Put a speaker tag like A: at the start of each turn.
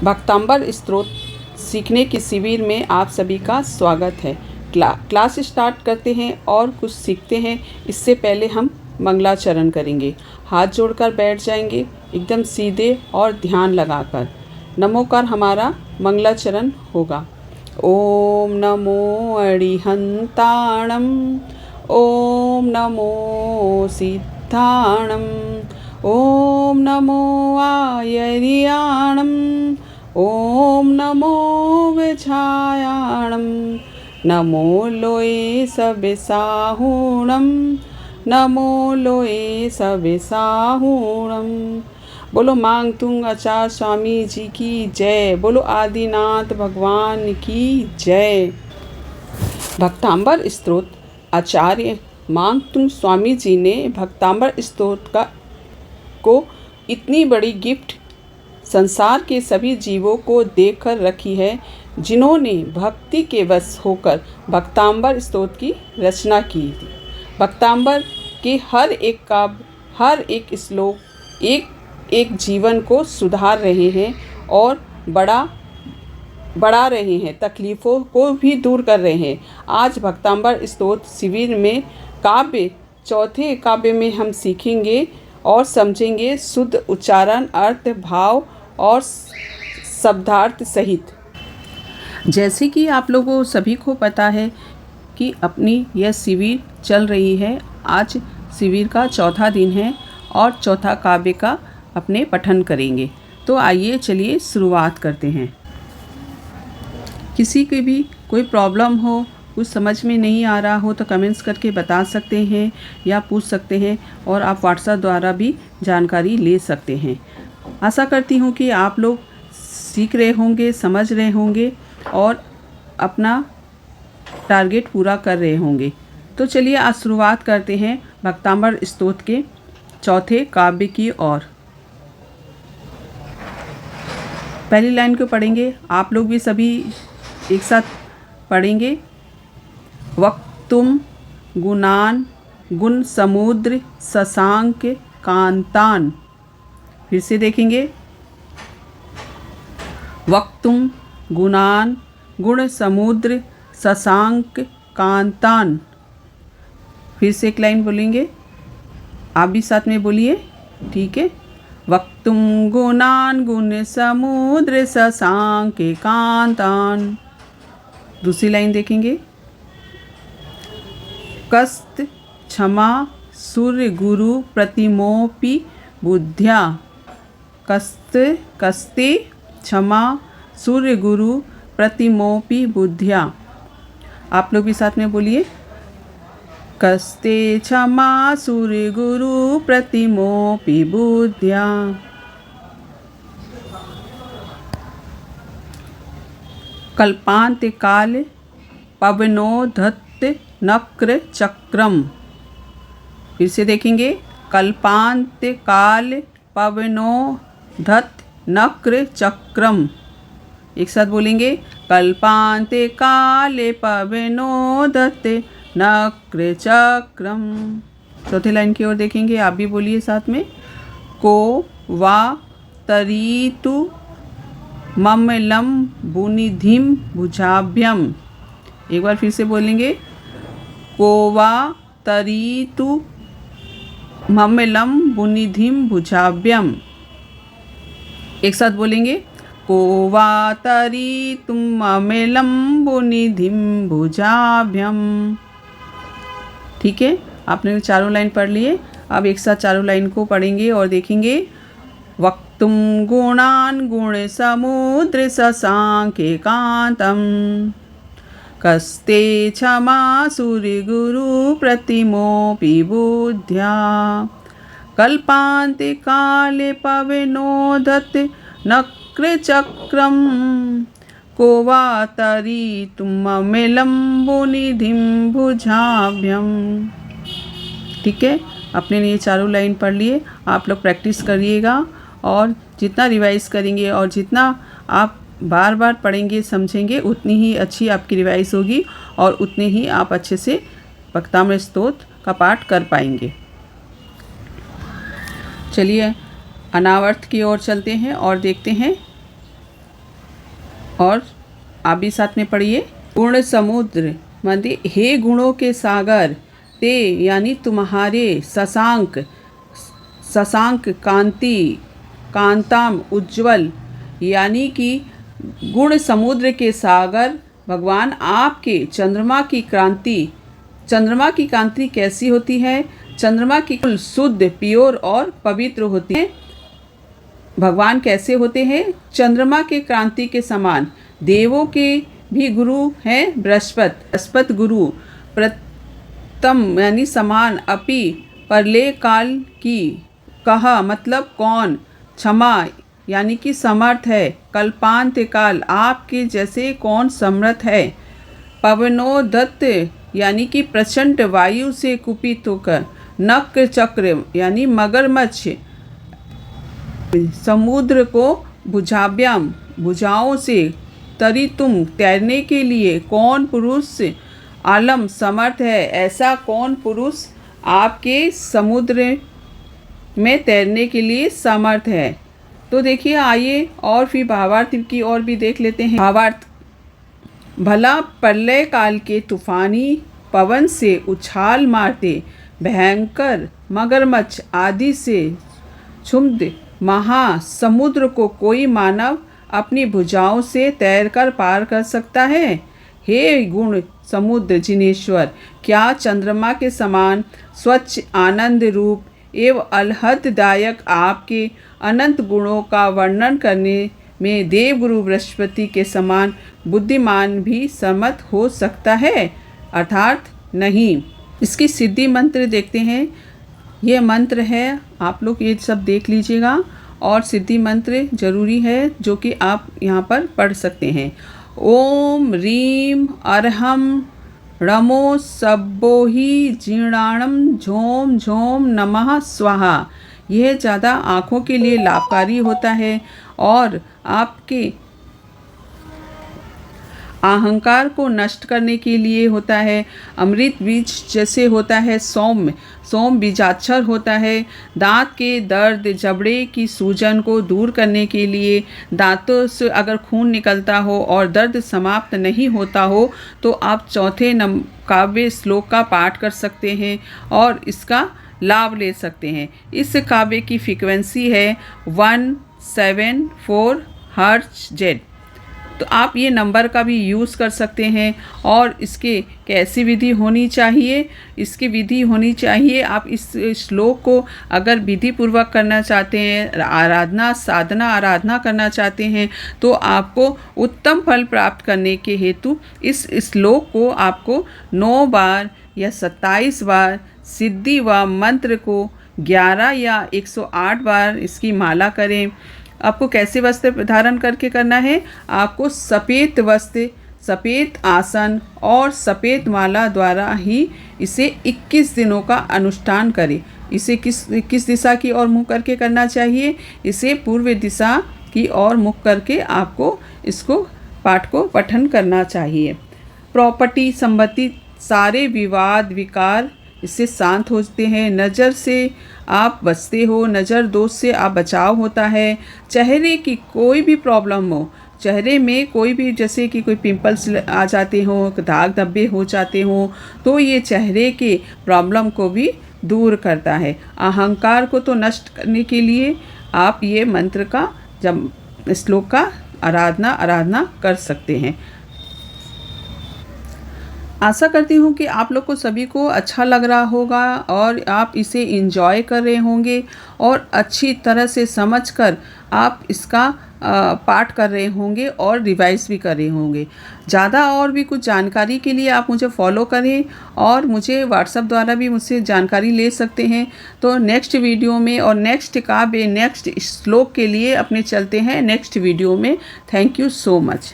A: भक्तांबर स्तोत्र सीखने के शिविर में आप सभी का स्वागत है। क्लास स्टार्ट करते हैं और कुछ सीखते हैं। इससे पहले हम मंगलाचरण करेंगे। हाथ जोड़कर बैठ जाएंगे एकदम सीधे और ध्यान लगाकर। नमोकार हमारा मंगलाचरण होगा। ओम नमो अरिहंताणम, ओम नमो सिद्धाणम, ओम नमो आयर्याणम, ओम नमो विछायाणम, नमो लोये सविसाहूणम, नमो लोये सविसाहूणम। बोलो मांगतुंग आचार्य स्वामी जी की जय। बोलो आदिनाथ भगवान की जय। भक्तांबर स्तोत्र आचार्य मांगतुंग स्वामी जी ने भक्तांबर स्तोत्र को इतनी बड़ी गिफ्ट संसार के सभी जीवों को देकर रखी है, जिन्होंने भक्ति के वश होकर भक्तांबर स्तोत्र की रचना की थी। भक्तांबर के हर एक काव्य, हर एक श्लोक एक एक जीवन को सुधार रहे हैं और बढ़ा रहे हैं, तकलीफ़ों को भी दूर कर रहे हैं। आज भक्तांबर स्तोत्र शिविर में चौथे काव्य में हम सीखेंगे और समझेंगे शुद्ध उच्चारण, अर्थ, भाव और शब्दार्थ सहित। जैसे कि आप लोगों सभी को पता है कि अपनी यह शिविर चल रही है। आज शिविर का चौथा दिन है और चौथा काव्य का अपने पठन करेंगे। तो आइए चलिए शुरुआत करते हैं। किसी की भी कोई प्रॉब्लम हो, कुछ समझ में नहीं आ रहा हो तो कमेंट्स करके बता सकते हैं या पूछ सकते हैं, और आप व्हाट्सएप द्वारा भी जानकारी ले सकते हैं। आशा करती हूँ कि आप लोग सीख रहे होंगे, समझ रहे होंगे और अपना टारगेट पूरा कर रहे होंगे। तो चलिए आज शुरुआत करते हैं भक्तांबर स्तोत्र के चौथे काव्य की ओर। पहली लाइन को पढ़ेंगे। आप लोग भी सभी एक साथ पढ़ेंगे। वक्तुम गुणान गुण समुद्र शशांक कांतान। फिर से देखेंगे। वक्तुम गुणान गुण समुद्र शशांक कांतान। फिर से एक लाइन बोलेंगे, आप भी साथ में बोलिए, ठीक है। वक्तुम गुणान गुण समुद्र शशांक कांतान। दूसरी लाइन देखेंगे। कस्त क्षमा सूर्य गुरु प्रतिमोपि बुद्ध्या। कस्ते क्षमा सूर्य गुरु प्रतिमोपि बुद्ध्या। आप लोग भी साथ में बोलिए। कस्ते क्षमा सूर्य गुरु प्रतिमोपि बुद्ध्या। कल्पांत काल पवनो धत्त नक्र चक्रम। फिर से देखेंगे। कल्पांत काल पवनो धत्त नक्र चक्रम। एक साथ बोलेंगे। कल्पांत काल पवनो धत्त नक्र चक्रम। चौथे लाइन की ओर देखेंगे। आप भी बोलिए साथ में। को वा तरीतु ममलम बुनिधिम भुजाभ्यम। एक बार फिर से बोलेंगे। कोवा तरीतु ममलम बुनिधिम भुजाभ्यम। एक साथ बोलेंगे। कोवा तरीतु ममलम बुनिधिम भुजाभ्यम। ठीक है, आपने चारों लाइन पढ़ लिए। अब एक साथ चारों लाइन को पढ़ेंगे और देखेंगे। वक्तुम गुणान गुण समुद्र शशांक कांतम। कस्ते क्षमा सूर्य गुरु प्रतिमोपि बुद्ध्या। कल्पांत काले पवनो धत्त नक्र चक्रम। को वा तरीतु ममलम बुनिधिम भुजाभ्यम। ठीक है, अपने लिए चारों लाइन पढ़ लिए। आप लोग प्रैक्टिस करिएगा और जितना रिवाइज करेंगे और जितना आप बार बार पढ़ेंगे, समझेंगे, उतनी ही अच्छी आपकी रिवाइज होगी और उतने ही आप अच्छे से भक्तांबर स्तोत्र का पाठ कर पाएंगे। चलिए अनावर्त की ओर चलते हैं और देखते हैं और आप भी साथ में पढ़िए। गुण समुद्र माने हे गुणों के सागर, ते यानी तुम्हारे शशांक, शशांक कांति, कांताम उज्ज्वल, यानी कि गुण समुद्र के सागर भगवान आपके चंद्रमा की क्रांति। चंद्रमा की कांति कैसी होती है? चंद्रमा की कुल शुद्ध, प्योर और पवित्र होती है। भगवान कैसे होते हैं? चंद्रमा के क्रांति के समान। देवों के भी गुरु हैं बृहस्पति, बृहस्पति गुरु प्रथम यानी समान, अपि परले काल की, कहा मतलब कौन, क्षमा यानी कि समर्थ है, कल्पांत काल आपके जैसे कौन समर्थ है, पवनोदत्त यानी कि प्रचंड वायु से कुपित होकर, नक्र चक्र यानी मगरमच्छ, समुद्र को भुजाभ्याम भुजाओं से, तरी तुम तैरने के लिए कौन पुरुष आलम समर्थ है, ऐसा कौन पुरुष आपके समुद्र में तैरने के लिए समर्थ है। तो देखिए, आइए और फिर भावार्थ की ओर भी देख लेते हैं। भावार्थ, भला प्रलय काल के तूफानी पवन से उछाल मारते भयंकर मगरमच्छ आदि से क्षुब्ध महासमुद्र को कोई मानव अपनी भुजाओं से तैरकर पार कर सकता है? हे गुण समुद्र जिनेश्वर, क्या चंद्रमा के समान स्वच्छ आनंद रूप एवं अलहददायक आपके अनंत गुणों का वर्णन करने में देवगुरु बृहस्पति के समान बुद्धिमान भी समर्थ हो सकता है? अर्थात नहीं। इसकी सिद्धि मंत्र देखते हैं। ये मंत्र है, आप लोग ये सब देख लीजिएगा, और सिद्धि मंत्र जरूरी है जो कि आप यहाँ पर पढ़ सकते हैं। ओम रीम अरहम रमो सब्बोहि जीर्णाणम झोम झोम नमः स्वाहा। यह ज़्यादा आँखों के लिए लाभकारी होता है और आपके अहंकार को नष्ट करने के लिए होता है। अमृत बीज जैसे होता है सौम्य, सोम बीजाक्षर होता है। दांत के दर्द, जबड़े की सूजन को दूर करने के लिए, दांतों से अगर खून निकलता हो और दर्द समाप्त नहीं होता हो तो आप चौथे काव्य श्लोक का पाठ कर सकते हैं और इसका लाभ ले सकते हैं। इस काव्य की फ्रीक्वेंसी है 174 हर्ट्ज। तो आप ये नंबर का भी यूज़ कर सकते हैं। और इसके कैसी विधि होनी चाहिए? इसकी विधि होनी चाहिए, आप इस श्लोक को अगर विधि पूर्वक करना चाहते हैं, आराधना साधना आराधना करना चाहते हैं, तो आपको उत्तम फल प्राप्त करने के हेतु इस श्लोक को आपको 9 बार या 27 बार सिद्धि व मंत्र को 11 या 108 बार इसकी माला करें। आपको कैसे वस्त्र धारण करके करना है? आपको सफ़ेद वस्त्र, सफ़ेद आसन और सफ़ेद माला द्वारा ही इसे 21 दिनों का अनुष्ठान करें। इसे किस दिशा की ओर मुँह करके करना चाहिए? इसे पूर्व दिशा की ओर मुख करके आपको इसको पाठ को पठन करना चाहिए। प्रॉपर्टी संबंधी सारे विवाद विकार इससे शांत होते हैं। नज़र से आप बचते हो, नज़र दोष से आप बचाव होता है। चेहरे की कोई भी प्रॉब्लम हो, चेहरे में कोई भी जैसे कि कोई पिंपल्स आ जाते हो, दाग धब्बे हो जाते हो, तो ये चेहरे के प्रॉब्लम को भी दूर करता है। अहंकार को तो नष्ट करने के लिए आप ये मंत्र का जब श्लोक का आराधना कर सकते हैं। आशा करती हूँ कि आप लोग को सभी को अच्छा लग रहा होगा और आप इसे एंजॉय कर रहे होंगे और अच्छी तरह से समझकर आप इसका पाठ कर रहे होंगे और रिवाइज भी कर रहे होंगे। ज़्यादा और भी कुछ जानकारी के लिए आप मुझे फॉलो करें और मुझे व्हाट्सएप द्वारा भी मुझसे जानकारी ले सकते हैं। तो नेक्स्ट वीडियो में और नेक्स्ट काव्य, नेक्स्ट श्लोक के लिए अपने चलते हैं नेक्स्ट वीडियो में। Thank you so much.